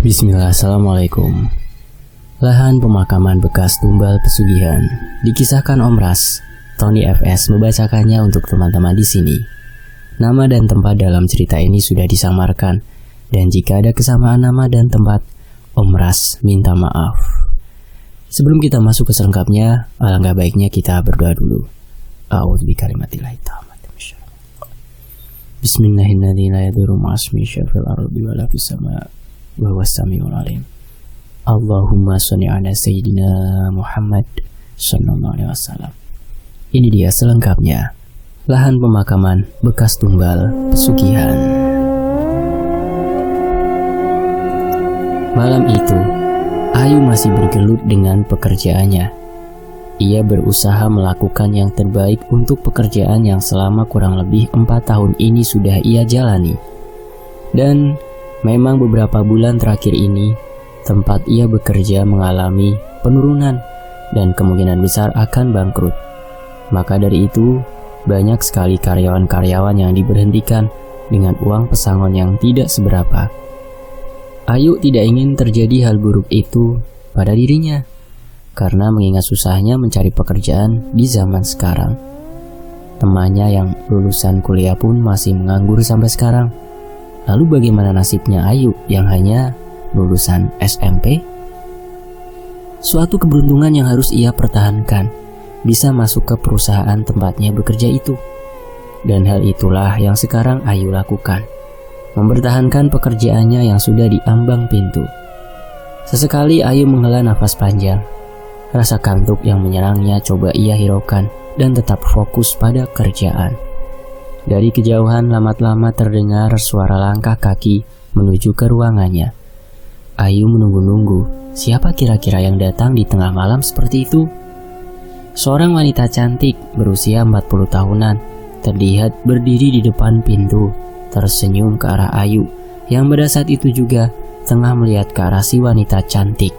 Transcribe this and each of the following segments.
Bismillah, Assalamualaikum. Lahan pemakaman bekas tumbal pesugihan dikisahkan Om Ras. Tony FS membacakannya untuk teman-teman di sini. Nama dan tempat dalam cerita ini sudah disamarkan, dan jika ada kesamaan nama dan tempat, Om Ras minta maaf. Sebelum kita masuk ke selengkapnya, alangkah baiknya kita berdoa dulu. A'udzu bikalimatillahi tammati min syarri. Bismillahirrahmanirrahim. La yadurru ma'asmi syafil ardi wa la fis sama'. Wa huwas samiul alim. Allahumma sholli ala sayyidina Muhammad sallallahu alaihi wasallam. Ini dia selengkapnya. Lahan pemakaman bekas tumbal pesugihan. Malam itu, Ayu masih bergelut dengan pekerjaannya. Ia berusaha melakukan yang terbaik untuk pekerjaan yang selama kurang lebih 4 tahun ini sudah ia jalani. Dan memang beberapa bulan terakhir ini, tempat ia bekerja mengalami penurunan dan kemungkinan besar akan bangkrut. Maka dari itu, banyak sekali karyawan-karyawan yang diberhentikan dengan uang pesangon yang tidak seberapa. Ayu tidak ingin terjadi hal buruk itu pada dirinya, karena mengingat susahnya mencari pekerjaan di zaman sekarang. Temannya yang lulusan kuliah pun masih menganggur sampai sekarang. Lalu bagaimana nasibnya Ayu yang hanya lulusan SMP? Suatu keberuntungan yang harus ia pertahankan, bisa masuk ke perusahaan tempatnya bekerja itu. Dan hal itulah yang sekarang Ayu lakukan, mempertahankan pekerjaannya yang sudah diambang pintu. Sesekali Ayu menghela nafas panjang. Rasa kantuk yang menyerangnya coba ia hiraukan dan tetap fokus pada kerjaan. Dari kejauhan lama-lama terdengar suara langkah kaki menuju ke ruangannya. Ayu menunggu-nunggu, siapa kira-kira yang datang di tengah malam seperti itu? Seorang wanita cantik berusia 40 tahunan terlihat berdiri di depan pintu, tersenyum ke arah Ayu, yang pada saat itu juga tengah melihat ke arah si wanita cantik.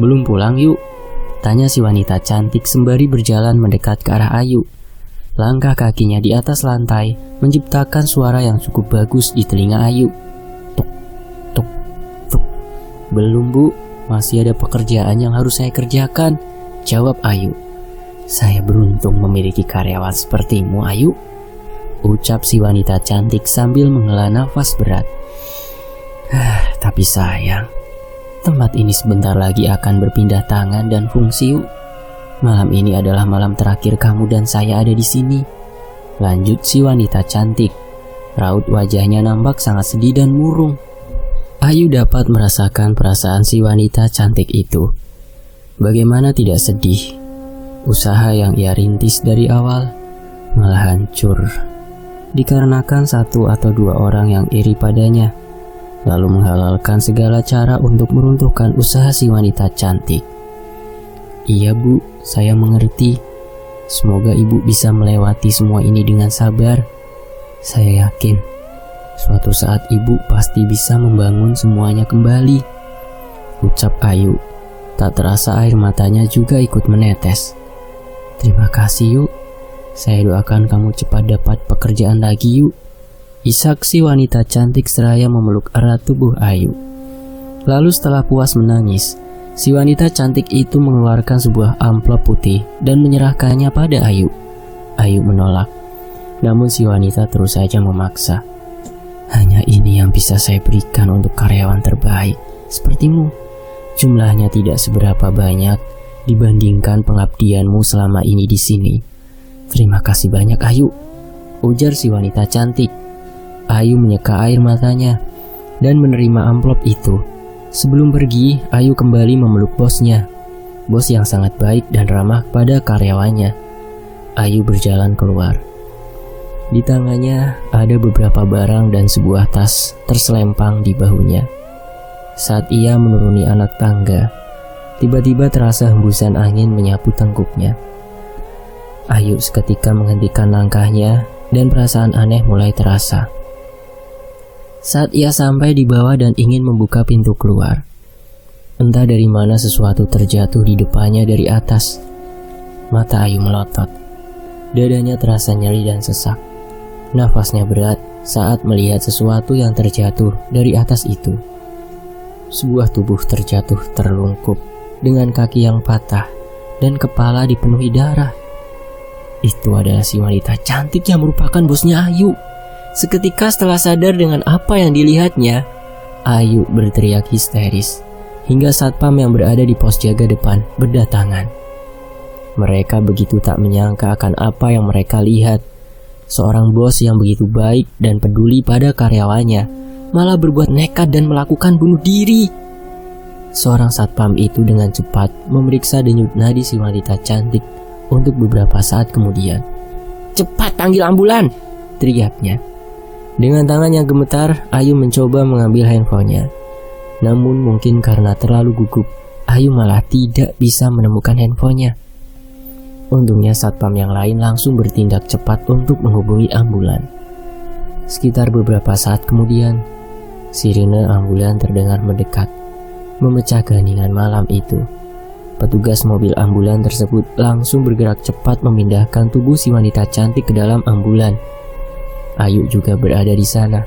"Belum pulang yuk?" tanya si wanita cantik sembari berjalan mendekat ke arah Ayu. Langkah kakinya di atas lantai menciptakan suara yang cukup bagus di telinga Ayu. Tuk, tuk, tuk. "Belum bu, masih ada pekerjaan yang harus saya kerjakan," jawab Ayu. "Saya beruntung memiliki karyawan sepertimu, Ayu," ucap si wanita cantik sambil menghela nafas berat. "Tapi sayang, tempat ini sebentar lagi akan berpindah tangan dan fungsi yuk. Malam ini adalah malam terakhir kamu dan saya ada di sini," lanjut si wanita cantik. Raut wajahnya nampak sangat sedih dan murung. Ayu dapat merasakan perasaan si wanita cantik itu. Bagaimana tidak sedih? Usaha yang ia rintis dari awal malah hancur dikarenakan satu atau dua orang yang iri padanya, lalu menghalalkan segala cara untuk meruntuhkan usaha si wanita cantik. "Iya bu, saya mengerti. Semoga ibu bisa melewati semua ini dengan sabar. Saya yakin suatu saat ibu pasti bisa membangun semuanya kembali," ucap Ayu. Tak terasa air matanya juga ikut menetes. "Terima kasih yuk. Saya doakan kamu cepat dapat pekerjaan lagi yuk," isak si wanita cantik seraya memeluk erat tubuh Ayu. Lalu setelah puas menangis, si wanita cantik itu mengeluarkan sebuah amplop putih dan menyerahkannya pada Ayu. Ayu menolak, namun si wanita terus saja memaksa. "Hanya ini yang bisa saya berikan untuk karyawan terbaik sepertimu. Jumlahnya tidak seberapa banyak dibandingkan pengabdianmu selama ini di sini. Terima kasih banyak Ayu," ujar si wanita cantik. Ayu menyeka air matanya dan menerima amplop itu. Sebelum pergi, Ayu kembali memeluk bosnya. Bos yang sangat baik dan ramah pada karyawannya. Ayu berjalan keluar. Di tangannya ada beberapa barang dan sebuah tas terselempang di bahunya. Saat ia menuruni anak tangga, tiba-tiba terasa hembusan angin menyapu tengkuknya. Ayu seketika menghentikan langkahnya dan perasaan aneh mulai terasa. Saat ia sampai di bawah dan ingin membuka pintu keluar, entah dari mana sesuatu terjatuh di depannya dari atas. Mata Ayu melotot. Dadanya terasa nyeri dan sesak. Nafasnya berat saat melihat sesuatu yang terjatuh dari atas itu. sebuah tubuh terjatuh terlungkup dengan kaki yang patah dan kepala dipenuhi darah. Itu adalah si wanita cantik yang merupakan bosnya Ayu. Seketika setelah sadar dengan apa yang dilihatnya, Ayu berteriak histeris hingga satpam yang berada di pos jaga depan berdatangan. Mereka begitu tak menyangka akan apa yang mereka lihat. Seorang bos yang begitu baik dan peduli pada karyawannya malah berbuat nekat dan melakukan bunuh diri. Seorang satpam itu dengan cepat memeriksa denyut nadi si wanita cantik untuk beberapa saat kemudian. "Cepat panggil ambulan!" teriaknya. Dengan tangan yang gemetar, Ayu mencoba mengambil handphonenya. Namun mungkin karena terlalu gugup, Ayu malah tidak bisa menemukan handphonenya. Untungnya satpam yang lain langsung bertindak cepat untuk menghubungi ambulan. Sekitar beberapa saat kemudian, sirine ambulan terdengar mendekat, memecah keheningan malam itu. Petugas mobil ambulan tersebut langsung bergerak cepat memindahkan tubuh si wanita cantik ke dalam ambulan. Ayu juga berada di sana.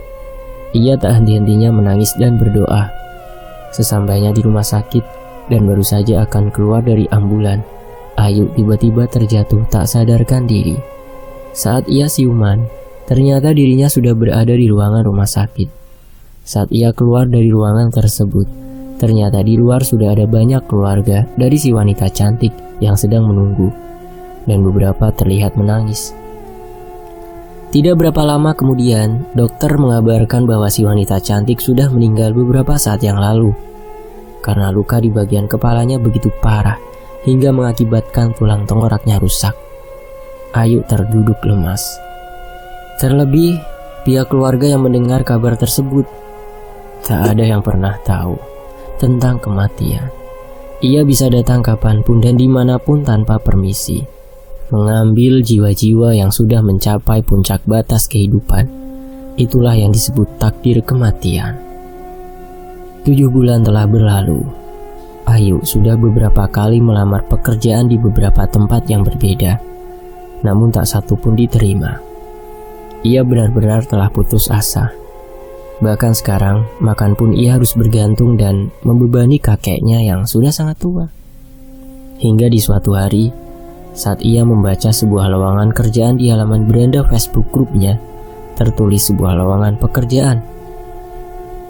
Ia tak henti-hentinya menangis dan berdoa. Sesampainya di rumah sakit dan baru saja akan keluar dari ambulan, Ayu tiba-tiba terjatuh tak sadarkan diri. Saat ia siuman, ternyata dirinya sudah berada di ruangan rumah sakit. Saat ia keluar dari ruangan tersebut, ternyata di luar sudah ada banyak keluarga dari si wanita cantik yang sedang menunggu, dan beberapa terlihat menangis. Tidak berapa lama kemudian, dokter mengabarkan bahwa si wanita cantik sudah meninggal beberapa saat yang lalu. Karena luka di bagian kepalanya begitu parah, hingga mengakibatkan tulang tengkoraknya rusak. Ayu terduduk lemas. Terlebih, pihak keluarga yang mendengar kabar tersebut, tak ada yang pernah tahu tentang kematian. Ia bisa datang kapanpun dan dimanapun tanpa permisi, mengambil jiwa-jiwa yang sudah mencapai puncak batas kehidupan. Itulah yang disebut takdir kematian. 7 bulan telah berlalu. Ayu sudah beberapa kali melamar pekerjaan di beberapa tempat yang berbeda, namun tak satu pun diterima. Ia benar-benar telah putus asa. Bahkan sekarang, makan pun ia harus bergantung dan membebani kakeknya yang sudah sangat tua. Hingga di suatu hari, saat ia membaca sebuah lowongan kerjaan di halaman beranda Facebook grupnya, tertulis sebuah lowongan pekerjaan.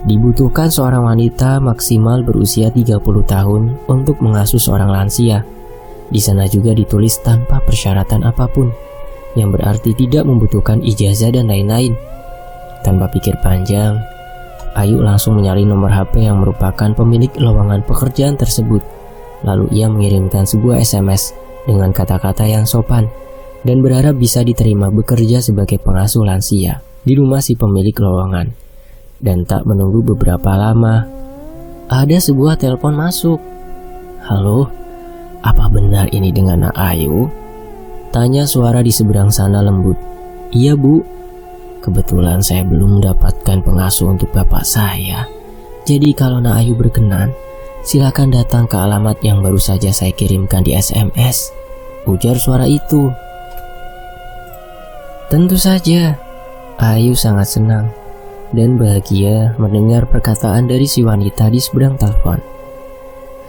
Dibutuhkan seorang wanita maksimal berusia 30 tahun untuk mengasuh seorang lansia. Di sana juga ditulis tanpa persyaratan apapun, yang berarti tidak membutuhkan ijazah dan lain-lain. Tanpa pikir panjang, Ayu langsung menyalin nomor HP yang merupakan pemilik lowongan pekerjaan tersebut. Lalu ia mengirimkan sebuah SMS dengan kata-kata yang sopan dan berharap bisa diterima bekerja sebagai pengasuh lansia di rumah si pemilik lowongan. Dan tak menunggu beberapa lama, ada sebuah telepon masuk. "Halo, apa benar ini dengan Nak Ayu?" tanya suara di seberang sana lembut. "Iya, Bu. Kebetulan saya belum mendapatkan pengasuh untuk bapak saya. Jadi kalau Nak Ayu berkenan, silakan datang ke alamat yang baru saja saya kirimkan di SMS," ujar suara itu. Tentu saja, Ayu sangat senang dan bahagia mendengar perkataan dari si wanita di seberang telepon.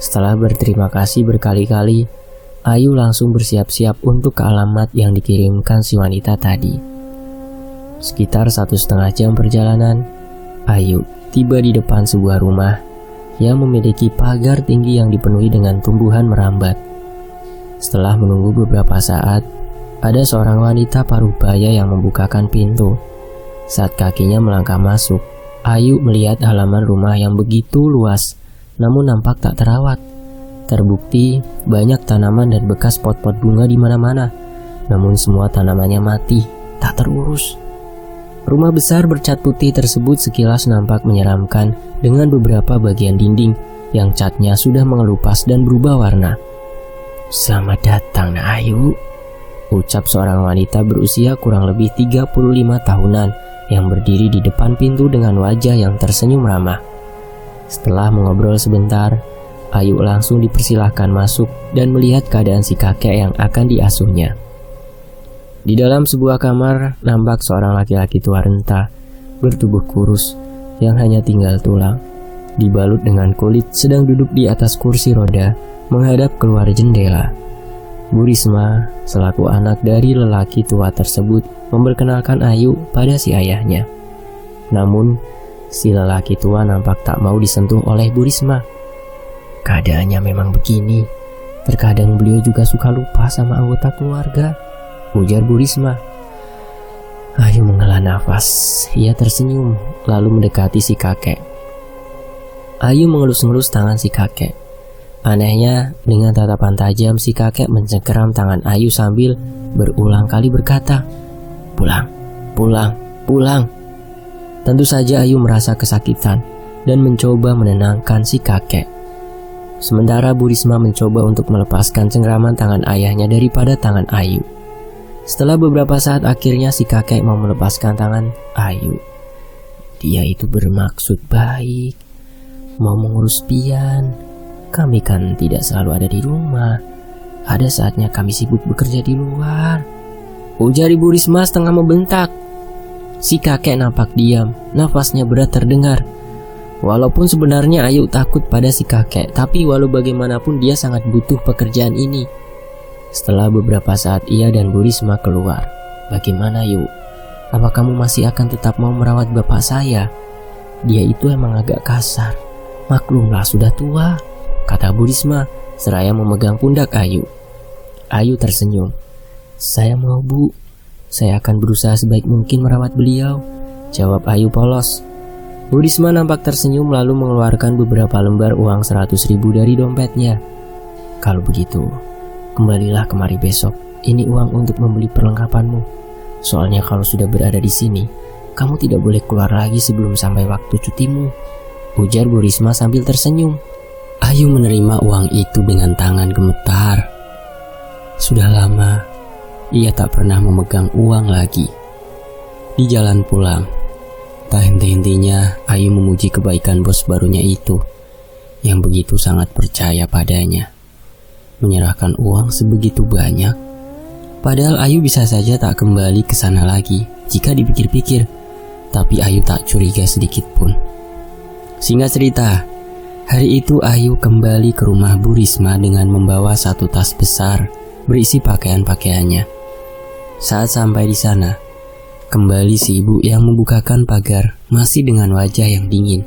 Setelah berterima kasih berkali-kali, Ayu langsung bersiap-siap untuk ke alamat yang dikirimkan si wanita tadi. Sekitar 1,5 jam perjalanan, Ayu tiba di depan sebuah rumah yang memiliki pagar tinggi yang dipenuhi dengan tumbuhan merambat. Setelah menunggu beberapa saat, ada seorang wanita parubaya yang membukakan pintu. Saat kakinya melangkah masuk, Ayu melihat halaman rumah yang begitu luas, namun nampak tak terawat. Terbukti banyak tanaman dan bekas pot-pot bunga di mana-mana, namun semua tanamannya mati, tak terurus. Rumah besar bercat putih tersebut sekilas nampak menyeramkan dengan beberapa bagian dinding yang catnya sudah mengelupas dan berubah warna. "Selamat datang, Nak Ayu," ucap seorang wanita berusia kurang lebih 35 tahunan yang berdiri di depan pintu dengan wajah yang tersenyum ramah. Setelah mengobrol sebentar, Ayu langsung dipersilahkan masuk dan melihat keadaan si kakek yang akan diasuhnya. Di dalam sebuah kamar, nampak seorang laki-laki tua renta, bertubuh kurus, yang hanya tinggal tulang. dibalut dengan kulit, sedang duduk di atas kursi roda menghadap keluar jendela. Bu Risma, selaku anak dari lelaki tua tersebut, memperkenalkan Ayu pada si ayahnya. Namun, si lelaki tua nampak tak mau disentuh oleh Bu Risma. Keadaannya memang begini. Terkadang beliau juga suka lupa sama anggota keluarga, ujar Bu Risma. Ayu menghela nafas. Ia tersenyum, lalu mendekati si kakek. Ayu mengelus-ngelus tangan si kakek. Anehnya, dengan tatapan tajam si kakek mencengkeram tangan Ayu sambil berulang kali berkata, "Pulang, pulang, pulang." Tentu saja Ayu merasa kesakitan dan mencoba menenangkan si kakek. Sementara Bu Risma mencoba untuk melepaskan cengkeraman tangan ayahnya daripada tangan Ayu. Setelah beberapa saat akhirnya si kakek mau melepaskan tangan Ayu. Dia itu bermaksud baik, mau mengurus pian. Kami kan tidak selalu ada di rumah. Ada saatnya kami sibuk bekerja di luar, ujar Ibu Risma setengah membentak. Si kakek nampak diam, nafasnya berat terdengar. Walaupun sebenarnya Ayu takut pada si kakek, tapi walau bagaimanapun dia sangat butuh pekerjaan ini. Setelah beberapa saat ia dan Bu Risma keluar. "Bagaimana Yu? Apa kamu masih akan tetap mau merawat bapak saya? Dia itu emang agak kasar. Maklumlah sudah tua," kata Bu Risma seraya memegang pundak Ayu. Ayu tersenyum. "Saya mau Bu. Saya akan berusaha sebaik mungkin merawat beliau," jawab Ayu polos. Bu Risma nampak tersenyum lalu mengeluarkan beberapa lembar uang 100.000 dari dompetnya. "Kalau begitu, kembalilah kemari besok. Ini uang untuk membeli perlengkapanmu. Soalnya kalau sudah berada di sini, kamu tidak boleh keluar lagi sebelum sampai waktu cutimu," ujar Bu Risma sambil tersenyum. Ayu menerima uang itu dengan tangan gemetar. Sudah lama ia tak pernah memegang uang lagi. Di jalan pulang, tak henti-hentinya Ayu memuji kebaikan bos barunya itu, yang begitu sangat percaya padanya. Menyerahkan uang sebegitu banyak, padahal Ayu bisa saja tak kembali ke sana lagi jika dipikir-pikir. Tapi Ayu tak curiga sedikit pun. Singkat cerita, hari itu Ayu kembali ke rumah Bu Risma dengan membawa satu tas besar berisi pakaian-pakaiannya. Saat sampai di sana, kembali si ibu yang membukakan pagar masih dengan wajah yang dingin.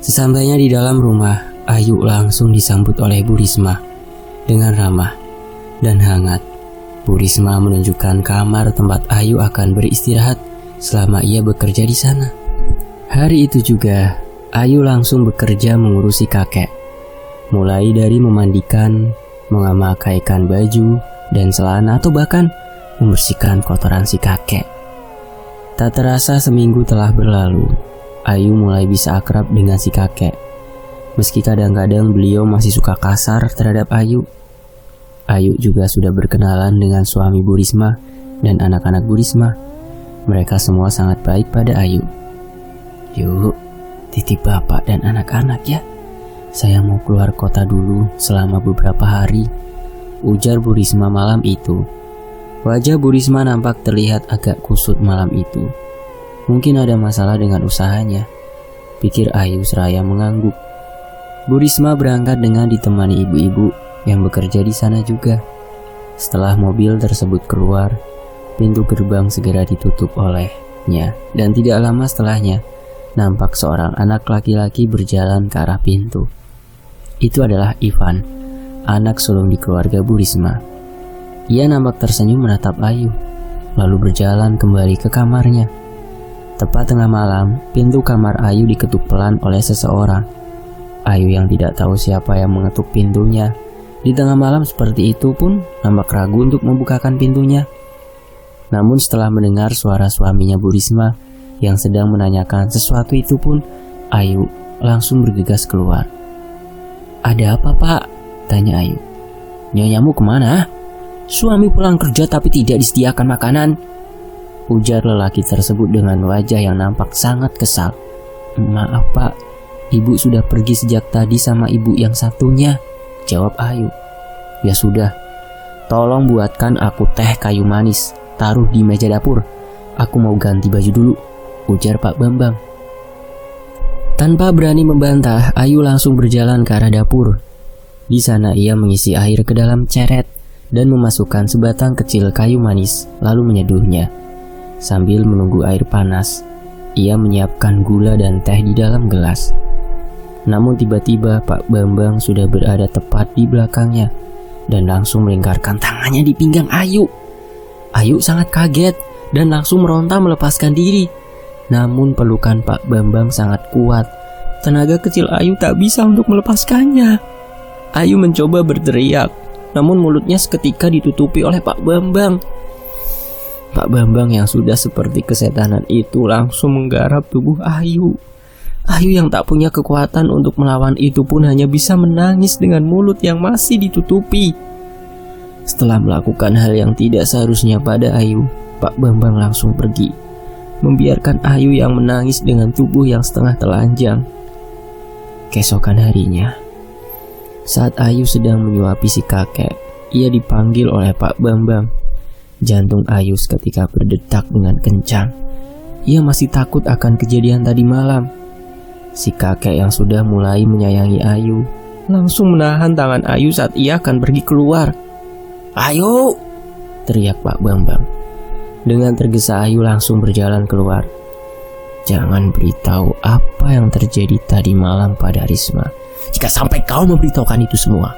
Sesampainya di dalam rumah, Ayu langsung disambut oleh Bu Risma dengan ramah dan hangat. Bu Risma menunjukkan kamar tempat Ayu akan beristirahat selama ia bekerja di sana. Hari itu juga, Ayu langsung bekerja mengurusi kakek. Mulai dari memandikan, mengamakaikan baju dan celana, atau bahkan membersihkan kotoran si kakek. Tak terasa seminggu telah berlalu, Ayu mulai bisa akrab dengan si kakek. Meski kadang-kadang beliau masih suka kasar terhadap Ayu. Ayu juga sudah berkenalan dengan suami Bu Risma dan anak-anak Bu Risma. Mereka semua sangat baik pada Ayu. "Yuk, titip bapak dan anak-anak ya. Saya mau keluar kota dulu selama beberapa hari," ujar Bu Risma malam itu. Wajah Bu Risma nampak terlihat agak kusut malam itu. Mungkin ada masalah dengan usahanya, pikir Ayu seraya mengangguk. Bu Risma berangkat dengan ditemani ibu-ibu yang bekerja di sana juga. Setelah mobil tersebut keluar, pintu gerbang segera ditutup olehnya, dan tidak lama setelahnya nampak seorang anak laki-laki berjalan ke arah pintu. Itu adalah Ivan, anak sulung di keluarga Bu Risma. Ia nampak tersenyum menatap Ayu, lalu berjalan kembali ke kamarnya. Tepat tengah malam, pintu kamar Ayu diketuk pelan oleh seseorang. Ayu yang tidak tahu siapa yang mengetuk pintunya di tengah malam seperti itu pun nampak ragu untuk membukakan pintunya. Namun setelah mendengar suara suaminya Bu Risma yang sedang menanyakan sesuatu itu pun, Ayu langsung bergegas keluar. "Ada apa, Pak?" tanya Ayu. "Nyonyamu kemana? Suami pulang kerja tapi tidak disediakan makanan," ujar lelaki tersebut dengan wajah yang nampak sangat kesal. "Maaf Pak, ibu sudah pergi sejak tadi sama ibu yang satunya," jawab Ayu. "Ya sudah, tolong buatkan aku teh kayu manis, taruh di meja dapur. Aku mau ganti baju dulu," ujar Pak Bambang. Tanpa berani membantah, Ayu langsung berjalan ke arah dapur. Di sana ia mengisi air ke dalam ceret dan memasukkan sebatang kecil kayu manis, lalu menyeduhnya. Sambil menunggu air panas, ia menyiapkan gula dan teh di dalam gelas. Namun tiba-tiba Pak Bambang sudah berada tepat di belakangnya dan langsung melingkarkan tangannya di pinggang Ayu. Ayu sangat kaget dan langsung meronta melepaskan diri. Namun pelukan Pak Bambang sangat kuat. Tenaga kecil Ayu tak bisa untuk melepaskannya. Ayu mencoba berteriak, namun mulutnya seketika ditutupi oleh Pak Bambang. Pak Bambang yang sudah seperti kesetanan itu langsung menggarap tubuh Ayu. Ayu yang tak punya kekuatan untuk melawan itu pun hanya bisa menangis dengan mulut yang masih ditutupi. Setelah melakukan hal yang tidak seharusnya pada Ayu, Pak Bambang langsung pergi, membiarkan Ayu yang menangis dengan tubuh yang setengah telanjang. Keesokan harinya, saat Ayu sedang menyuapi si kakek, ia dipanggil oleh Pak Bambang. Jantung Ayu seketika berdetak dengan kencang. Ia masih takut akan kejadian tadi malam. Si kakek yang sudah mulai menyayangi Ayu langsung menahan tangan Ayu saat ia akan pergi keluar. "Ayu!" teriak Pak Bambang. Dengan tergesa Ayu langsung berjalan keluar. "Jangan beritahu apa yang terjadi tadi malam pada Risma. Jika sampai kau memberitahukan itu semua,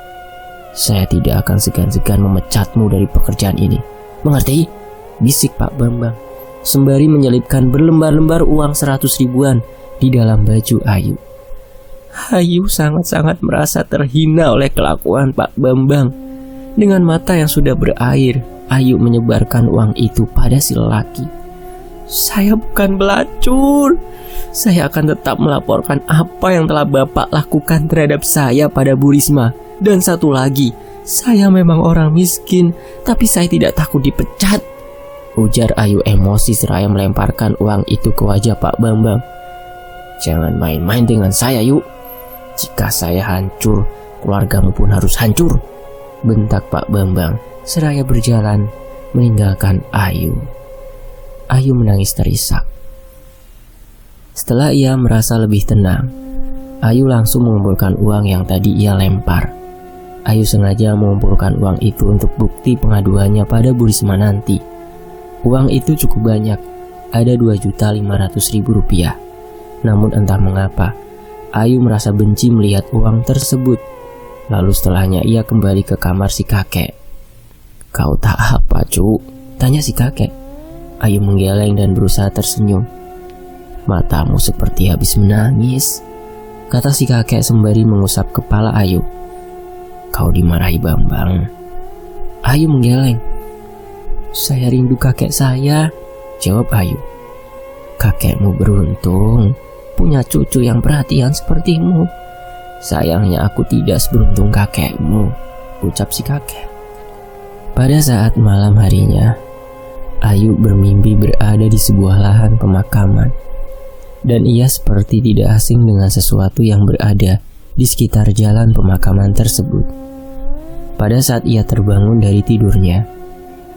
saya tidak akan segan-segan memecatmu dari pekerjaan ini. Mengerti?" bisik Pak Bambang sembari menyelipkan berlembar-lembar uang 100 ribuan di dalam baju Ayu. Ayu sangat-sangat merasa terhina oleh kelakuan Pak Bambang. Dengan mata yang sudah berair, Ayu menyebarkan uang itu pada si lelaki. "Saya bukan pelacur. Saya akan tetap melaporkan apa yang telah Bapak lakukan terhadap saya pada Bu Risma. Dan satu lagi, saya memang orang miskin, tapi saya tidak takut dipecat," ujar Ayu emosi seraya melemparkan uang itu ke wajah Pak Bambang. "Jangan main-main dengan saya, Yuk. Jika saya hancur, keluargamu pun harus hancur," bentak Pak Bambang seraya berjalan meninggalkan Ayu. Ayu menangis terisak. Setelah ia merasa lebih tenang, Ayu langsung mengumpulkan uang yang tadi ia lempar. Ayu sengaja mengumpulkan uang itu untuk bukti pengaduannya pada Bu Risma nanti. Uang itu cukup banyak, ada 2.500.000 rupiah. Namun entah mengapa, Ayu merasa benci melihat uang tersebut. Lalu setelahnya ia kembali ke kamar si kakek. "Kau tak apa, Cuk?" tanya si kakek. Ayu menggeleng dan berusaha tersenyum. "Matamu seperti habis menangis," kata si kakek sembari mengusap kepala Ayu. "Kau dimarahi Bambang?" Ayu menggeleng. "Saya rindu kakek saya," jawab Ayu. "Kakekmu beruntung punya cucu yang perhatian sepertimu. Sayangnya aku tidak seberuntung kakekmu," ucap si kakek. Pada saat malam harinya, Ayu bermimpi berada di sebuah lahan pemakaman. Dan ia seperti tidak asing dengan sesuatu yang berada di sekitar jalan pemakaman tersebut. Pada saat ia terbangun dari tidurnya,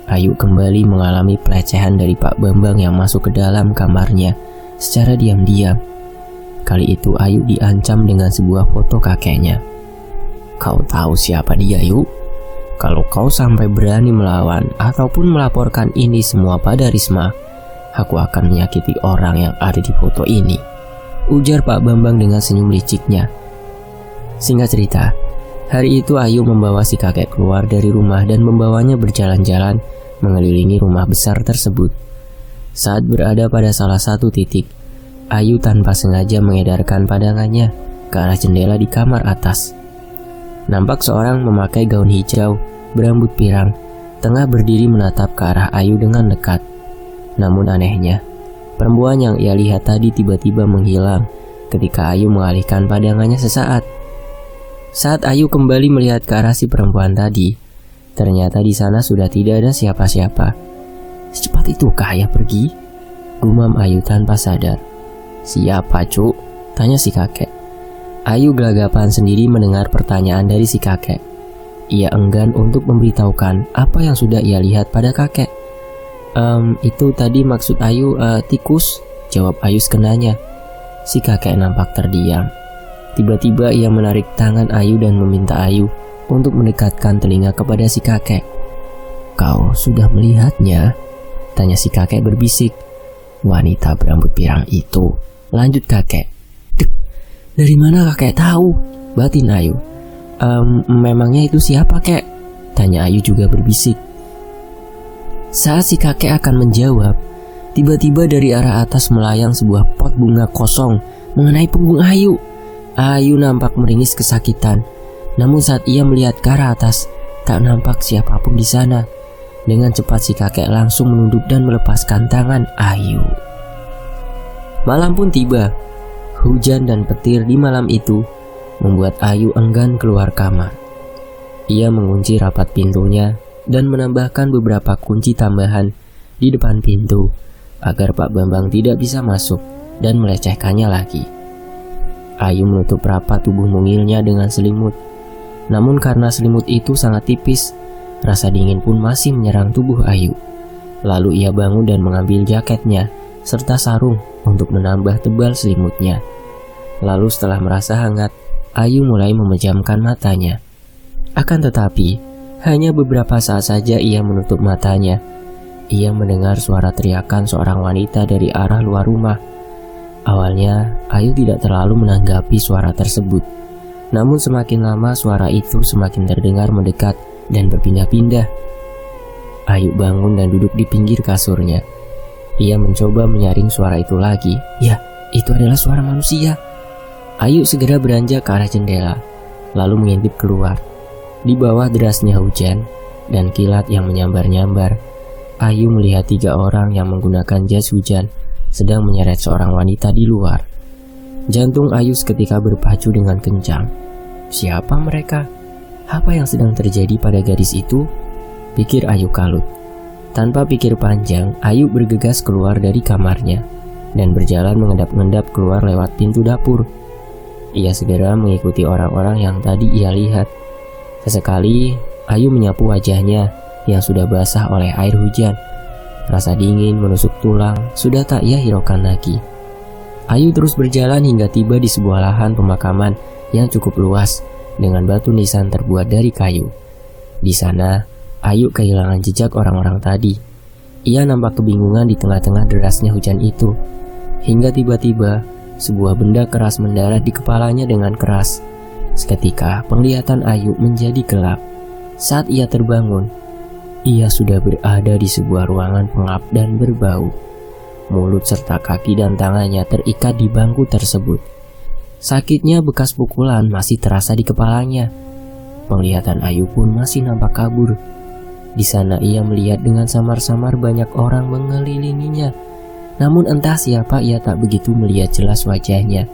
Ayu kembali mengalami pelecehan dari Pak Bambang yang masuk ke dalam kamarnya secara diam-diam. Kali itu Ayu diancam dengan sebuah foto kakeknya. "Kau tahu siapa dia, Yu? Kalau kau sampai berani melawan ataupun melaporkan ini semua pada Risma, aku akan menyakiti orang yang ada di foto ini," ujar Pak Bambang dengan senyum liciknya. Singkat cerita, hari itu Ayu membawa si kakek keluar dari rumah dan membawanya berjalan-jalan mengelilingi rumah besar tersebut. Saat berada pada salah satu titik, Ayu tanpa sengaja mengedarkan pandangannya ke arah jendela di kamar atas. Nampak seorang memakai gaun hijau, berambut pirang, tengah berdiri menatap ke arah Ayu dengan dekat. Namun anehnya, perempuan yang ia lihat tadi tiba-tiba menghilang ketika Ayu mengalihkan pandangannya sesaat. Saat Ayu kembali melihat ke arah si perempuan tadi, ternyata di sana sudah tidak ada siapa-siapa. "Secepat itukah ayah pergi?" gumam Ayu tanpa sadar. "Siapa, Cuk?" tanya si kakek. Ayu gelagapan sendiri mendengar pertanyaan dari si kakek. Ia enggan untuk memberitahukan apa yang sudah ia lihat pada kakek. Itu tadi maksud Ayu tikus," jawab Ayu sekenanya. Si kakek nampak terdiam. Tiba-tiba ia menarik tangan Ayu dan meminta Ayu untuk mendekatkan telinga kepada si kakek. "Kau sudah melihatnya?" tanya si kakek berbisik. "Wanita berambut pirang itu," lanjut kakek. "Dek, dari mana kakek tahu?" batin Ayu. Memangnya itu siapa, kek?" tanya Ayu juga berbisik. Saat si kakek akan menjawab, tiba-tiba dari arah atas melayang sebuah pot bunga kosong mengenai punggung Ayu. Ayu nampak meringis kesakitan. Namun saat ia melihat ke arah atas, tak nampak siapapun di sana. Dengan cepat si kakek langsung menunduk dan melepaskan tangan Ayu. Malam pun tiba. Hujan dan petir di malam itu membuat Ayu enggan keluar kamar. Ia mengunci rapat pintunya dan menambahkan beberapa kunci tambahan di depan pintu agar Pak Bambang tidak bisa masuk dan melecehkannya lagi. Ayu menutup rapat tubuh mungilnya dengan selimut. Namun karena selimut itu sangat tipis, rasa dingin pun masih menyerang tubuh Ayu. Lalu ia bangun dan mengambil jaketnya serta sarung untuk menambah tebal selimutnya. Lalu setelah merasa hangat, Ayu mulai memejamkan matanya. Akan tetapi, hanya beberapa saat saja ia menutup matanya. Ia mendengar suara teriakan seorang wanita dari arah luar rumah. Awalnya, Ayu tidak terlalu menanggapi suara tersebut. Namun semakin lama suara itu semakin terdengar mendekat dan berpindah-pindah. Ayu bangun dan duduk di pinggir kasurnya. Ia mencoba menyaring suara itu lagi. Ya, itu adalah suara manusia. Ayu segera beranjak ke arah jendela, lalu mengintip keluar. Di bawah derasnya hujan dan kilat yang menyambar-nyambar, Ayu melihat 3 orang yang menggunakan jas hujan sedang menyeret seorang wanita di luar. Jantung Ayu seketika berpacu dengan kencang. Siapa mereka? Apa yang sedang terjadi pada gadis itu? Pikir Ayu kalut. Tanpa pikir panjang, Ayu bergegas keluar dari kamarnya dan berjalan mengendap-endap keluar lewat pintu dapur. Ia segera mengikuti orang-orang yang tadi ia lihat. Sesekali, Ayu menyapu wajahnya yang sudah basah oleh air hujan. Rasa dingin menusuk tulang sudah tak ia hiraukan lagi. Ayu terus berjalan hingga tiba di sebuah lahan pemakaman yang cukup luas dengan batu nisan terbuat dari kayu. Di sana, Ayu kehilangan jejak orang-orang tadi. Ia nampak kebingungan di tengah-tengah derasnya hujan itu. Hingga tiba-tiba, sebuah benda keras mendarat di kepalanya dengan keras. Seketika penglihatan Ayu menjadi gelap. Saat ia terbangun, ia sudah berada di sebuah ruangan pengap dan berbau. Mulut serta kaki dan tangannya terikat di bangku tersebut. Sakitnya bekas pukulan masih terasa di kepalanya. Penglihatan Ayu pun masih nampak kabur. Di sana ia melihat dengan samar-samar banyak orang mengelilinginya. Namun entah siapa ia tak begitu melihat jelas wajahnya.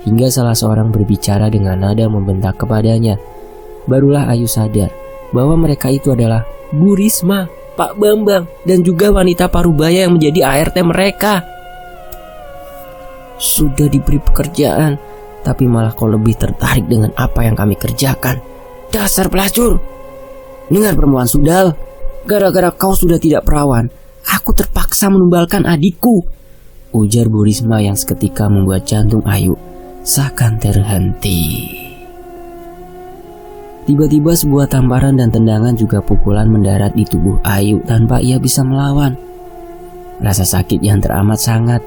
Hingga salah seorang berbicara dengan nada membentak kepadanya. Barulah Ayu sadar bahwa mereka itu adalah Bu Risma, Pak Bambang, dan juga wanita parubaya yang menjadi ART mereka. "Sudah diberi pekerjaan, tapi malah kau lebih tertarik dengan apa yang kami kerjakan. Dasar pelacur! Dengar perempuan sundal, gara-gara kau sudah tidak perawan, aku terpaksa menumbalkan adikku," ujar Bu Risma yang seketika membuat jantung Ayu seakan terhenti. Tiba-tiba sebuah tamparan dan tendangan juga pukulan mendarat di tubuh Ayu tanpa ia bisa melawan. Rasa sakit yang teramat sangat,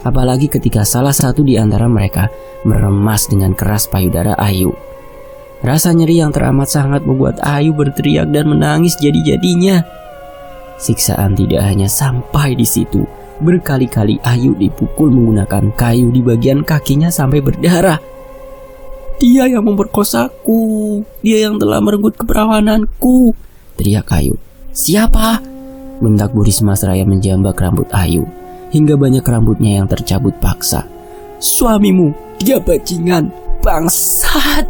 apalagi ketika salah satu di antara mereka meremas dengan keras payudara Ayu. Rasa nyeri yang teramat sangat membuat Ayu berteriak dan menangis jadi-jadinya. Siksaan tidak hanya sampai di situ. Berkali-kali Ayu dipukul menggunakan kayu di bagian kakinya sampai berdarah. "Dia yang memperkosaku, dia yang telah merenggut keperawananku," teriak Ayu. "Siapa?" bentak Bu Risma seraya menjambak rambut Ayu hingga banyak rambutnya yang tercabut paksa. "Suamimu, dia bajingan, bangsat!"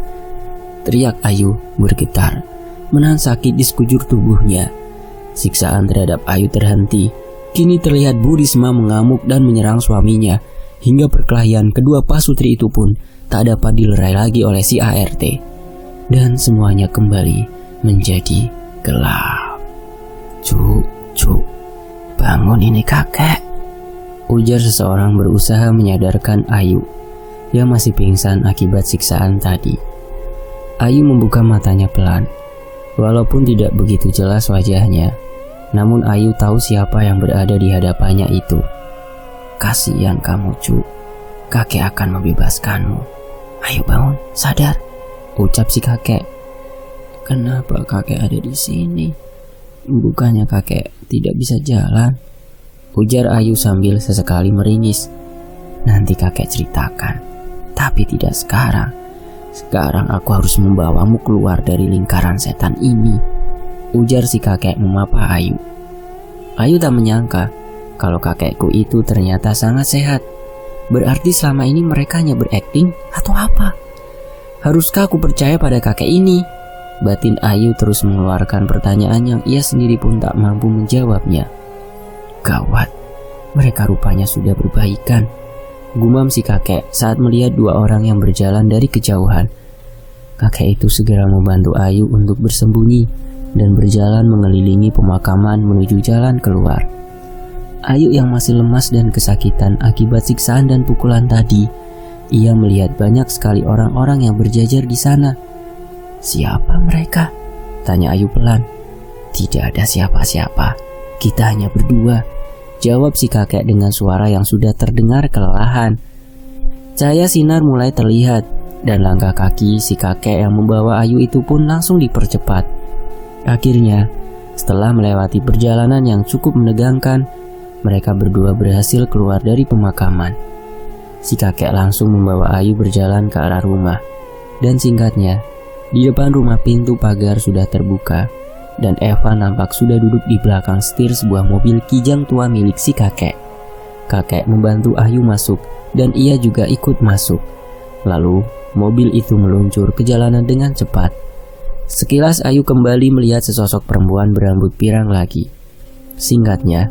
teriak Ayu bergetar, menahan sakit di sekujur tubuhnya. Siksaan terhadap Ayu terhenti. Kini terlihat Bu Risma mengamuk dan menyerang suaminya, hingga perkelahian kedua pasutri itu pun tak dapat dilerai lagi oleh si ART. Dan semuanya kembali menjadi gelap. Cuk, bangun ini kakek," ujar seseorang berusaha menyadarkan Ayu. yang masih pingsan akibat siksaan tadi. Ayu membuka matanya pelan. Walaupun tidak begitu jelas wajahnya, namun Ayu tahu siapa yang berada di hadapannya itu. Kasihan kamu, Cu. Kakek akan membebaskanmu. Ayo bangun, sadar, ucap si kakek. Kenapa kakek ada di sini? Bukannya kakek tidak bisa jalan? Ujar Ayu sambil sesekali meringis. Nanti kakek ceritakan, tapi tidak sekarang. Sekarang aku harus membawamu keluar dari lingkaran setan ini, ujar si kakek memapa Ayu. Ayu tak menyangka kalau kakekku itu ternyata sangat sehat. Berarti selama ini mereka hanya berakting atau apa? Haruskah aku percaya pada kakek ini? Batin Ayu terus mengeluarkan pertanyaan yang ia sendiri pun tak mampu menjawabnya. Gawat, mereka rupanya sudah berbaikan, gumam si kakek saat melihat dua orang yang berjalan dari kejauhan. Kakek itu segera membantu Ayu untuk bersembunyi dan berjalan mengelilingi pemakaman menuju jalan keluar. Ayu yang masih lemas dan kesakitan akibat siksaan dan pukulan tadi, ia melihat banyak sekali orang-orang yang berjajar di sana. Siapa mereka? Tanya Ayu pelan. Tidak ada siapa-siapa, kita hanya berdua, jawab si kakek dengan suara yang sudah terdengar kelelahan. Cahaya sinar mulai terlihat dan langkah kaki si kakek yang membawa Ayu itu pun langsung dipercepat. Akhirnya, setelah melewati perjalanan yang cukup menegangkan, mereka berdua berhasil keluar dari pemakaman. Si kakek langsung membawa Ayu berjalan ke arah rumah. Dan singkatnya, di depan rumah pintu pagar sudah terbuka dan Eva nampak sudah duduk di belakang setir sebuah mobil kijang tua milik si kakek. Kakek membantu Ayu masuk dan ia juga ikut masuk. Lalu, mobil itu meluncur ke jalanan dengan cepat. Sekilas Ayu kembali melihat sesosok perempuan berambut pirang lagi. Singkatnya,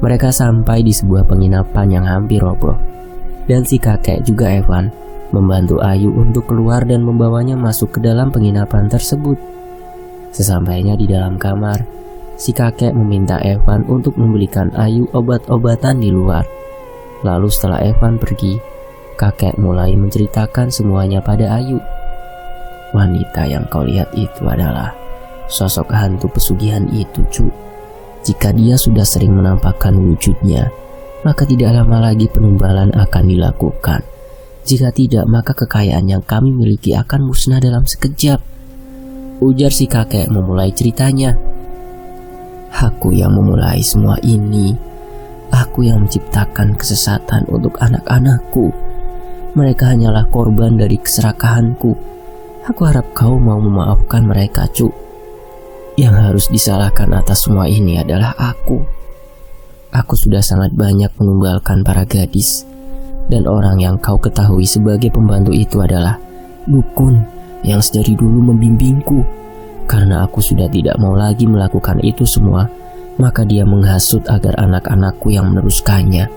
mereka sampai di sebuah penginapan yang hampir roboh. Dan si kakek juga Evan membantu Ayu untuk keluar dan membawanya masuk ke dalam penginapan tersebut. Sesampainya di dalam kamar, si kakek meminta Evan untuk membelikan Ayu obat-obatan di luar. Lalu setelah Evan pergi, kakek mulai menceritakan semuanya pada Ayu. Wanita yang kau lihat itu adalah sosok hantu pesugihan itu, Cu. Jika dia sudah sering menampakkan wujudnya, maka tidak lama lagi penumbalan akan dilakukan. Jika tidak, maka kekayaan yang kami miliki akan musnah dalam sekejap, ujar si kakek memulai ceritanya. Aku yang memulai semua ini. Aku yang menciptakan kesesatan untuk anak-anakku. Mereka hanyalah korban dari keserakahanku. Aku harap kau mau memaafkan mereka, Cu. Yang harus disalahkan atas semua ini adalah aku. Aku sudah sangat banyak menumbalkan para gadis. Dan orang yang kau ketahui sebagai pembantu itu adalah dukun yang sedari dulu membimbingku. Karena aku sudah tidak mau lagi melakukan itu semua, maka dia menghasut agar anak-anakku yang meneruskannya.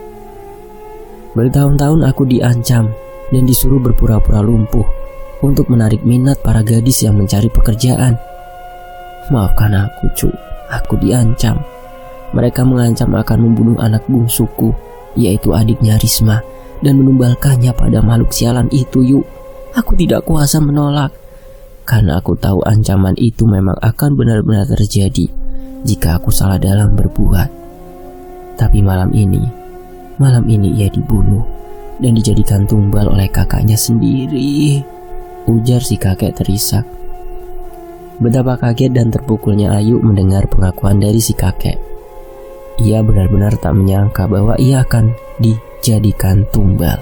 Bertahun-tahun aku diancam dan disuruh berpura-pura lumpuh untuk menarik minat para gadis yang mencari pekerjaan. Maafkan aku, Cu. Aku diancam. Mereka mengancam akan membunuh anak bungsuku, yaitu adiknya Risma, dan menumbalkannya pada makhluk sialan itu, Yu. Aku tidak kuasa menolak, karena aku tahu ancaman itu memang akan benar-benar terjadi jika aku salah dalam berbuat. Tapi malam ini ia dibunuh dan dijadikan tumbal oleh kakaknya sendiri, ujar si kakek terisak. Betapa kaget dan terpukulnya Ayu mendengar pengakuan dari si kakek. Ia benar-benar tak menyangka bahwa ia akan dijadikan tumbal.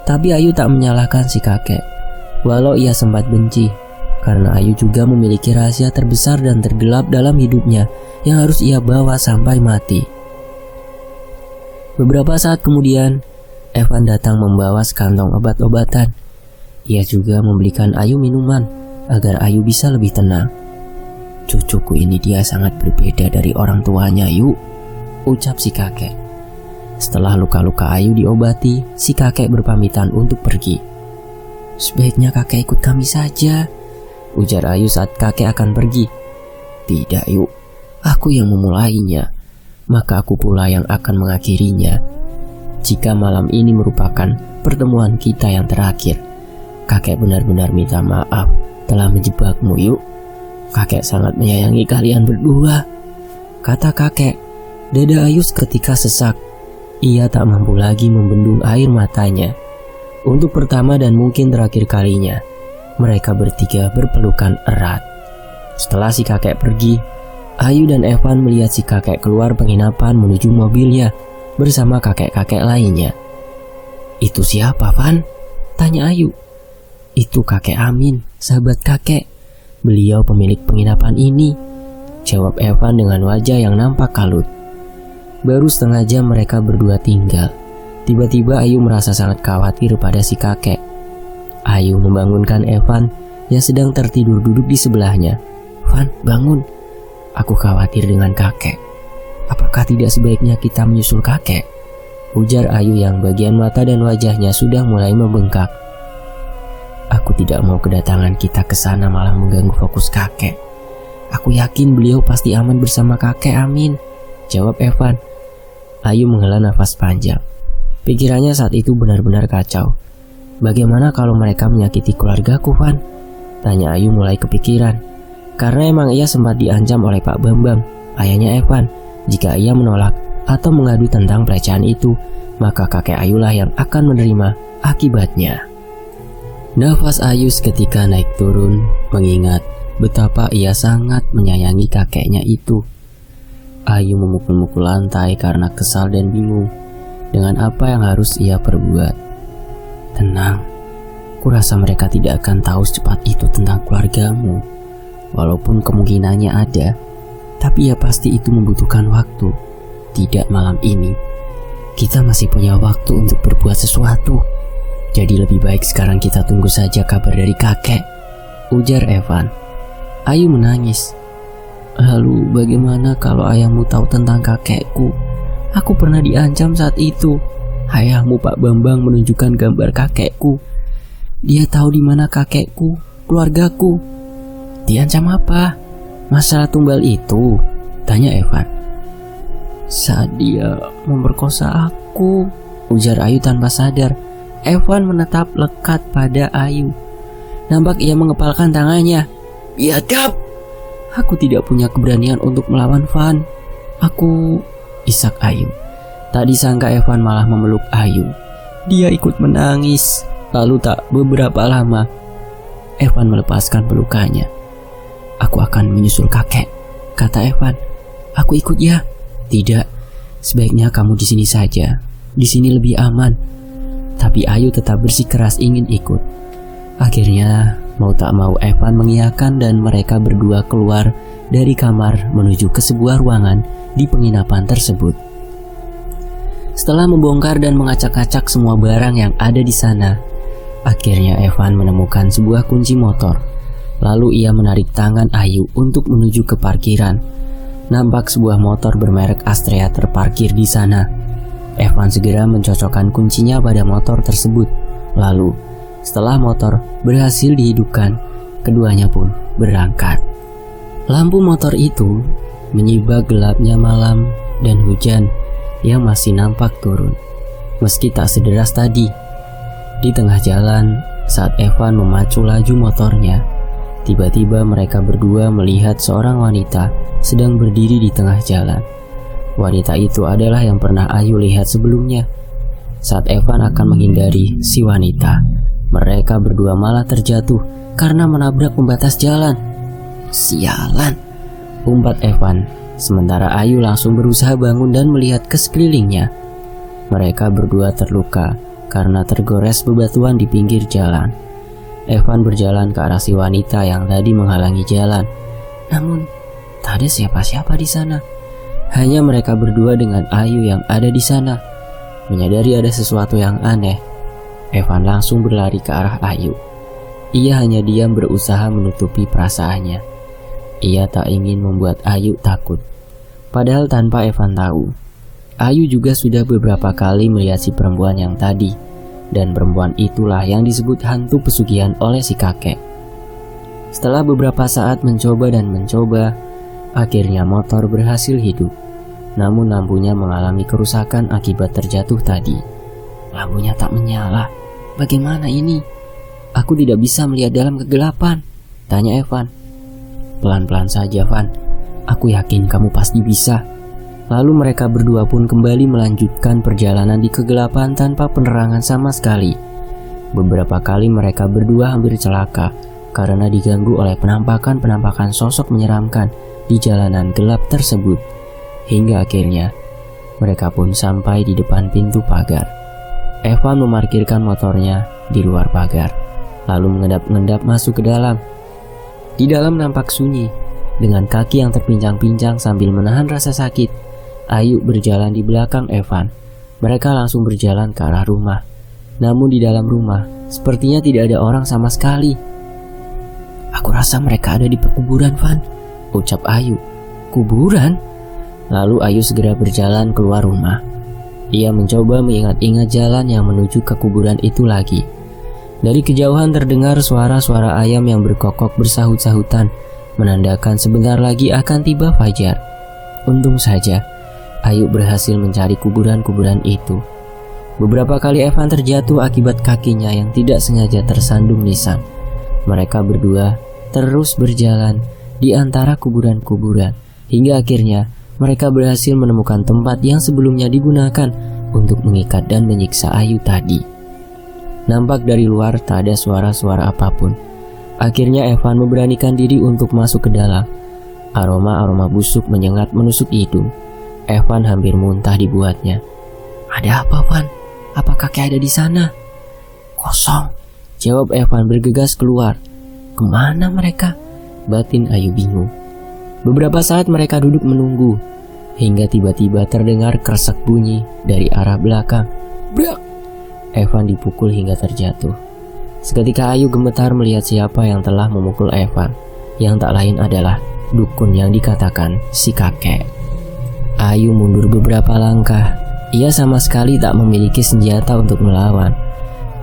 Tapi Ayu tak menyalahkan si kakek, walau ia sempat benci, karena Ayu juga memiliki rahasia terbesar dan tergelap dalam hidupnya yang harus ia bawa sampai mati. Beberapa saat kemudian, Evan datang membawa sekantong obat-obatan. Ia juga membelikan Ayu minuman agar Ayu bisa lebih tenang. Cucuku ini dia sangat berbeda dari orang tuanya, Yu, ucap si kakek. Setelah luka-luka Ayu diobati, si kakek berpamitan untuk pergi. Sebaiknya kakek ikut kami saja, ujar Ayu saat kakek akan pergi. Tidak, Yu, aku yang memulainya, maka aku pula yang akan mengakhirinya. Jika malam ini merupakan pertemuan kita yang terakhir. Kakek benar-benar minta maaf telah menjebakmu, Yuk. Kakek sangat menyayangi kalian berdua, kata kakek. Dada Ayu seketika sesak. Ia tak mampu lagi membendung air matanya. Untuk pertama dan mungkin terakhir kalinya, mereka bertiga berpelukan erat. Setelah si kakek pergi, Ayu dan Evan melihat si kakek keluar penginapan menuju mobilnya bersama kakek-kakek lainnya. Itu siapa, Van? Tanya Ayu. Itu kakek Amin, sahabat kakek. Beliau pemilik penginapan ini, jawab Evan dengan wajah yang nampak kalut. Baru setengah jam mereka berdua tinggal. Tiba-tiba Ayu merasa sangat khawatir pada si kakek. Ayu membangunkan Evan yang sedang tertidur duduk di sebelahnya. Van, bangun. Aku khawatir dengan kakek. Apakah tidak sebaiknya kita menyusul kakek? Ujar Ayu yang bagian mata dan wajahnya sudah mulai membengkak. Aku tidak mau kedatangan kita ke sana malah mengganggu fokus kakek. Aku yakin beliau pasti aman bersama kakek, Amin, jawab Evan. Ayu menghela nafas panjang. Pikirannya saat itu benar-benar kacau. Bagaimana kalau mereka menyakiti keluargaku, Van? Tanya Ayu mulai kepikiran. Karena emang ia sempat diancam oleh Pak Bambang, ayahnya Evan. Jika ia menolak atau mengadu tentang pelecehan itu, maka kakek Ayulah yang akan menerima akibatnya. Nafas Ayu seketika naik turun, mengingat betapa ia sangat menyayangi kakeknya itu. Ayu memukul-mukul lantai karena kesal dan bingung dengan apa yang harus ia perbuat. Tenang, kurasa mereka tidak akan tahu secepat itu tentang keluargamu. Walaupun kemungkinannya ada, tapi ya pasti itu membutuhkan waktu. Tidak malam ini. Kita masih punya waktu untuk berbuat sesuatu. Jadi lebih baik sekarang kita tunggu saja kabar dari kakek, ujar Evan. Ayu menangis. Lalu bagaimana kalau ayahmu tahu tentang kakekku? Aku pernah diancam saat itu. Ayahmu Pak Bambang menunjukkan gambar kakekku. Dia tahu di mana kakekku, keluargaku. Diancam apa? Masalah tumbal itu? Tanya Evan. Saat dia memperkosa aku, ujar Ayu tanpa sadar. Evan menatap lekat pada Ayu. Nampak ia mengepalkan tangannya. Biadab! Aku tidak punya keberanian untuk melawan Van. Aku... isak Ayu. Tak disangka Evan malah memeluk Ayu. Dia ikut menangis. Lalu tak beberapa lama, Evan melepaskan pelukannya. Aku akan menyusul kakek, kata Evan. Aku ikut ya. Tidak, sebaiknya kamu di sini saja. Di sini lebih aman. Tapi Ayu tetap bersikeras ingin ikut. Akhirnya, mau tak mau Evan mengiyakan dan mereka berdua keluar dari kamar menuju ke sebuah ruangan di penginapan tersebut. Setelah membongkar dan mengacak-acak semua barang yang ada di sana, akhirnya Evan menemukan sebuah kunci motor. Lalu ia menarik tangan Ayu untuk menuju ke parkiran. Nampak sebuah motor bermerek Astrea terparkir di sana. Evan segera mencocokkan kuncinya pada motor tersebut. Lalu, setelah motor berhasil dihidupkan, keduanya pun berangkat. Lampu motor itu menyibak gelapnya malam dan hujan yang masih nampak turun, meski tak sederas tadi. Di tengah jalan, saat Evan memacu laju motornya, tiba-tiba mereka berdua melihat seorang wanita sedang berdiri di tengah jalan. Wanita itu adalah yang pernah Ayu lihat sebelumnya. Saat Evan akan menghindari si wanita, mereka berdua malah terjatuh karena menabrak pembatas jalan. Sialan, umpat Evan. Sementara Ayu langsung berusaha bangun dan melihat ke sekelilingnya. Mereka berdua terluka karena tergores bebatuan di pinggir jalan. Evan berjalan ke arah si wanita yang tadi menghalangi jalan. Namun, tak ada siapa-siapa di sana. Hanya mereka berdua dengan Ayu yang ada di sana. Menyadari ada sesuatu yang aneh, Evan langsung berlari ke arah Ayu. Ia hanya diam berusaha menutupi perasaannya. Ia tak ingin membuat Ayu takut. Padahal tanpa Evan tahu, Ayu juga sudah beberapa kali melihat si perempuan yang tadi. Dan perempuan itulah yang disebut hantu pesugihan oleh si kakek. Setelah beberapa saat mencoba dan mencoba, akhirnya motor berhasil hidup. Namun lampunya mengalami kerusakan akibat terjatuh tadi. Lampunya tak menyala. Bagaimana ini? Aku tidak bisa melihat dalam kegelapan, tanya Evan. Pelan-pelan saja, Van. Aku yakin kamu pasti bisa. Lalu mereka berdua pun kembali melanjutkan perjalanan di kegelapan tanpa penerangan sama sekali. Beberapa kali mereka berdua hampir celaka karena diganggu oleh penampakan-penampakan sosok menyeramkan di jalanan gelap tersebut. Hingga akhirnya mereka pun sampai di depan pintu pagar. Evan memarkirkan motornya di luar pagar, lalu mengendap-endap masuk ke dalam. Di dalam nampak sunyi, dengan kaki yang terpincang-pincang sambil menahan rasa sakit. Ayu berjalan di belakang Evan. Mereka langsung berjalan ke arah rumah. Namun di dalam rumah, sepertinya tidak ada orang sama sekali. Aku rasa mereka ada di perkuburan, Van, ucap Ayu. Kuburan? Lalu Ayu segera berjalan keluar rumah. Ia mencoba mengingat-ingat jalan yang menuju ke kuburan itu lagi. Dari kejauhan terdengar suara-suara ayam yang berkokok bersahut-sahutan, menandakan sebentar lagi akan tiba fajar. Untung saja, Ayu berhasil mencari kuburan-kuburan itu. Beberapa kali Evan terjatuh akibat kakinya yang tidak sengaja tersandung nisan. Mereka berdua terus berjalan di antara kuburan-kuburan, hingga akhirnya mereka berhasil menemukan tempat yang sebelumnya digunakan untuk mengikat dan menyiksa Ayu tadi. Nampak dari luar tak ada suara-suara apapun. Akhirnya Evan memberanikan diri untuk masuk ke dalam. Aroma-aroma busuk menyengat menusuk hidung. Evan hampir muntah dibuatnya. Ada apa, Van? Apa kakek ada di sana? Kosong, jawab Evan bergegas keluar. Kemana mereka? Batin Ayu bingung. Beberapa saat mereka duduk menunggu, hingga tiba-tiba terdengar kresek bunyi dari arah belakang. Brak! Evan dipukul hingga terjatuh. Seketika Ayu gemetar melihat siapa yang telah memukul Evan, yang tak lain adalah dukun yang dikatakan si kakek. Ayu mundur beberapa langkah. Ia sama sekali tak memiliki senjata untuk melawan.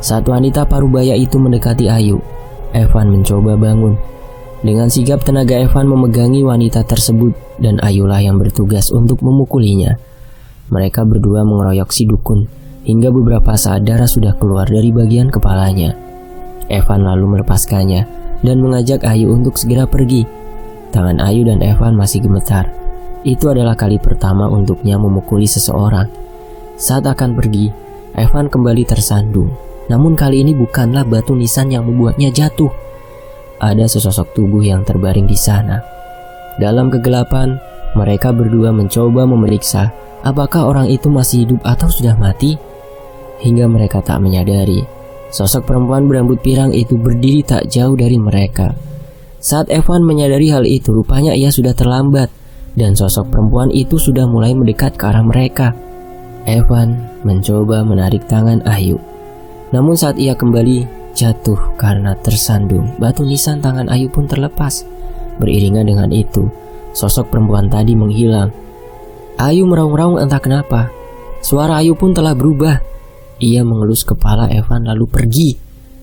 Saat wanita parubaya itu mendekati Ayu, Evan mencoba bangun. Dengan sigap tenaga Evan memegangi wanita tersebut dan Ayulah yang bertugas untuk memukulinya. Mereka berdua mengeroyok si dukun hingga beberapa saat darah sudah keluar dari bagian kepalanya. Evan lalu melepaskannya dan mengajak Ayu untuk segera pergi. Tangan Ayu dan Evan masih gemetar. Itu adalah kali pertama untuknya memukuli seseorang. Saat akan pergi, Evan kembali tersandung. Namun kali ini bukanlah batu nisan yang membuatnya jatuh. Ada sesosok tubuh yang terbaring di sana. Dalam kegelapan, mereka berdua mencoba memeriksa apakah orang itu masih hidup atau sudah mati. Hingga mereka tak menyadari, sosok perempuan berambut pirang itu berdiri tak jauh dari mereka. Saat Evan menyadari hal itu, rupanya ia sudah terlambat dan sosok perempuan itu sudah mulai mendekat ke arah mereka. Evan mencoba menarik tangan Ayu. Namun saat ia kembali jatuh karena tersandung, batu nisan tangan Ayu pun terlepas. Beriringan dengan itu, sosok perempuan tadi menghilang. Ayu meraung-raung entah kenapa. Suara Ayu pun telah berubah. Ia mengelus kepala Evan lalu pergi.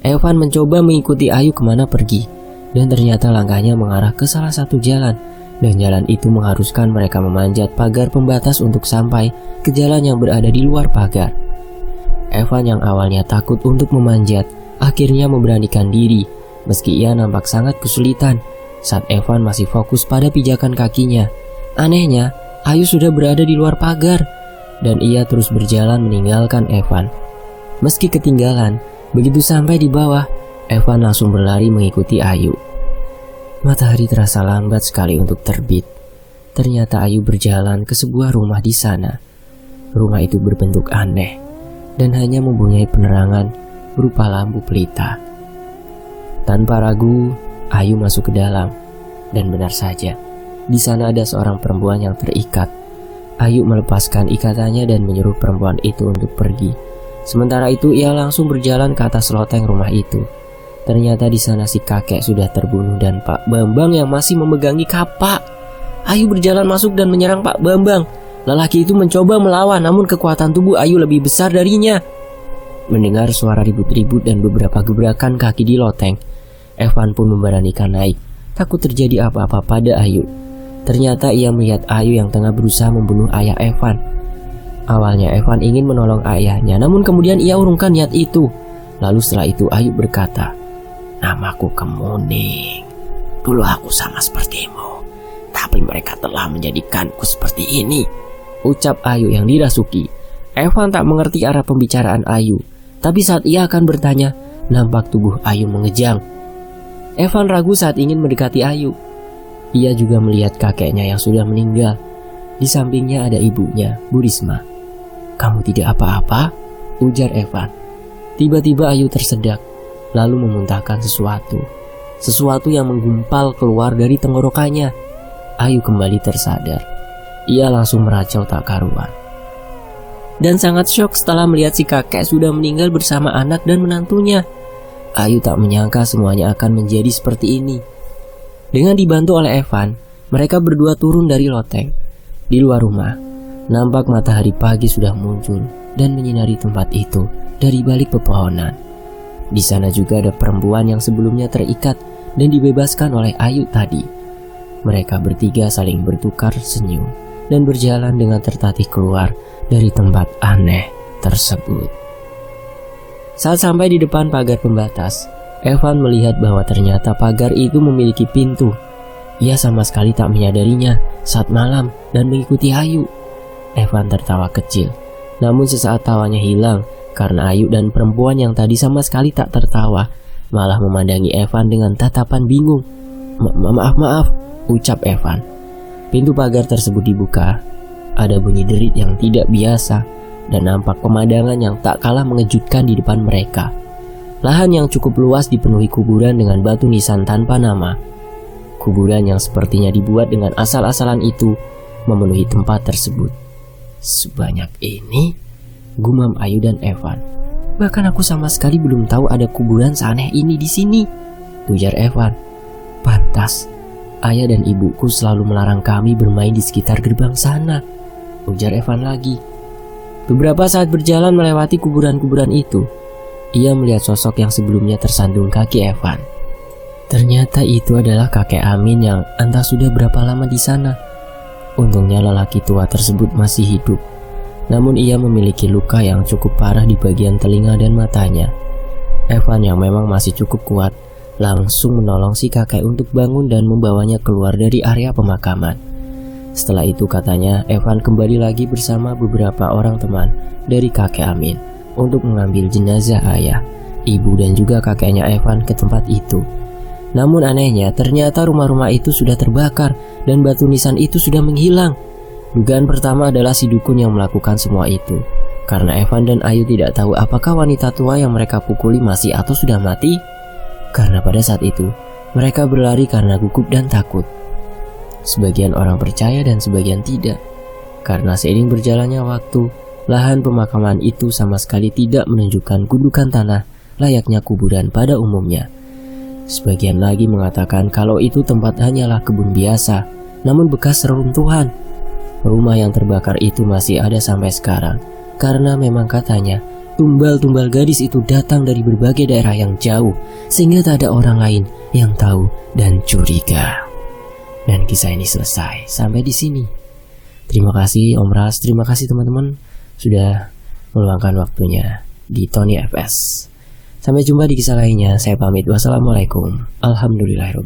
Evan mencoba mengikuti Ayu kemana pergi, dan ternyata langkahnya mengarah ke salah satu jalan. Dan jalan itu mengharuskan mereka memanjat pagar pembatas untuk sampai ke jalan yang berada di luar pagar. Evan yang awalnya takut untuk memanjat, akhirnya memberanikan diri, meski ia nampak sangat kesulitan saat Evan masih fokus pada pijakan kakinya. Anehnya, Ayu sudah berada di luar pagar, dan ia terus berjalan meninggalkan Evan. Meski ketinggalan, begitu sampai di bawah, Evan langsung berlari mengikuti Ayu. Matahari terasa lambat sekali untuk terbit. Ternyata Ayu berjalan ke sebuah rumah di sana. Rumah itu berbentuk aneh dan hanya mempunyai penerangan berupa lampu pelita. Tanpa ragu, Ayu masuk ke dalam. Dan benar saja, di sana ada seorang perempuan yang terikat. Ayu melepaskan ikatannya dan menyuruh perempuan itu untuk pergi. Sementara itu ia langsung berjalan ke atas loteng rumah itu. Ternyata di sana si kakek sudah terbunuh dan Pak Bambang yang masih memegangi kapak. Ayu berjalan masuk dan menyerang Pak Bambang. Lelaki itu mencoba melawan, namun kekuatan tubuh Ayu lebih besar darinya. Mendengar suara ribut-ribut dan beberapa gebrakan kaki di loteng, Evan pun memberanikan naik, takut terjadi apa-apa pada Ayu. Ternyata ia melihat Ayu yang tengah berusaha membunuh ayah Evan. Awalnya Evan ingin menolong ayahnya, namun kemudian ia urungkan niat itu. Lalu setelah itu Ayu berkata, "Namaku Kemuning. Dulu aku sama sepertimu, tapi mereka telah menjadikanku seperti ini," ucap Ayu yang dirasuki. Evan tak mengerti arah pembicaraan Ayu, tapi saat ia akan bertanya, nampak tubuh Ayu mengejang. Evan ragu saat ingin mendekati Ayu. Ia juga melihat kakeknya yang sudah meninggal. Di sampingnya ada ibunya, Bu Risma. "Kamu tidak apa-apa?" ujar Evan. Tiba-tiba Ayu tersedak, lalu memuntahkan sesuatu yang menggumpal keluar dari tenggorokannya. Ayu kembali tersadar. Ia langsung meracau tak karuan dan sangat syok setelah melihat si kakek sudah meninggal bersama anak dan menantunya. Ayu tak menyangka semuanya akan menjadi seperti ini. Dengan dibantu oleh Evan, mereka berdua turun dari loteng. Di luar rumah, nampak matahari pagi sudah muncul dan menyinari tempat itu dari balik pepohonan. Di sana juga ada perempuan yang sebelumnya terikat dan dibebaskan oleh Ayu tadi. Mereka bertiga saling bertukar senyum dan berjalan dengan tertatih keluar dari tempat aneh tersebut. Saat sampai di depan pagar pembatas, Evan melihat bahwa ternyata pagar itu memiliki pintu. Ia sama sekali tak menyadarinya saat malam dan mengikuti Ayu. Evan tertawa kecil, namun sesaat tawanya hilang karena Ayu dan perempuan yang tadi sama sekali tak tertawa malah memandangi Evan dengan tatapan bingung. Maaf, ucap Evan. Pintu pagar tersebut dibuka. Ada bunyi derit yang tidak biasa dan nampak pemandangan yang tak kalah mengejutkan di depan mereka. Lahan yang cukup luas dipenuhi kuburan dengan batu nisan tanpa nama. Kuburan yang sepertinya dibuat dengan asal-asalan itu memenuhi tempat tersebut. "Sebanyak ini?" gumam Ayu dan Evan. "Bahkan aku sama sekali belum tahu ada kuburan seaneh ini di sini," ujar Evan. "Pantas ayah dan ibuku selalu melarang kami bermain di sekitar gerbang sana," ujar Evan lagi. Beberapa saat berjalan melewati kuburan-kuburan itu, ia melihat sosok yang sebelumnya tersandung kaki Evan. Ternyata itu adalah kakek Amin yang entah sudah berapa lama di sana. Untungnya lelaki tua tersebut masih hidup, namun ia memiliki luka yang cukup parah di bagian telinga dan matanya. Evan yang memang masih cukup kuat langsung menolong si kakek untuk bangun dan membawanya keluar dari area pemakaman. Setelah itu katanya Evan kembali lagi bersama beberapa orang teman dari kakek Amin untuk mengambil jenazah ayah, ibu dan juga kakeknya Evan ke tempat itu. Namun anehnya ternyata rumah-rumah itu sudah terbakar dan batu nisan itu sudah menghilang. Dugaan pertama adalah si dukun yang melakukan semua itu, karena Evan dan Ayu tidak tahu apakah wanita tua yang mereka pukuli masih atau sudah mati. Karena pada saat itu mereka berlari karena gugup dan takut. Sebagian orang percaya dan sebagian tidak, karena seiring berjalannya waktu, lahan pemakaman itu sama sekali tidak menunjukkan gundukan tanah layaknya kuburan pada umumnya. Sebagian lagi mengatakan kalau itu tempat hanyalah kebun biasa, namun bekas reruntuhan. Rumah yang terbakar itu masih ada sampai sekarang, karena memang katanya tumbal-tumbal gadis itu datang dari berbagai daerah yang jauh, sehingga tak ada orang lain yang tahu dan curiga. Dan kisah ini selesai sampai di sini. Terima kasih Om Ras, terima kasih teman-teman sudah meluangkan waktunya di Tony FS. Sampai jumpa di kisah lainnya. Saya pamit. Wassalamualaikum. Alhamdulillahirobbilalamin.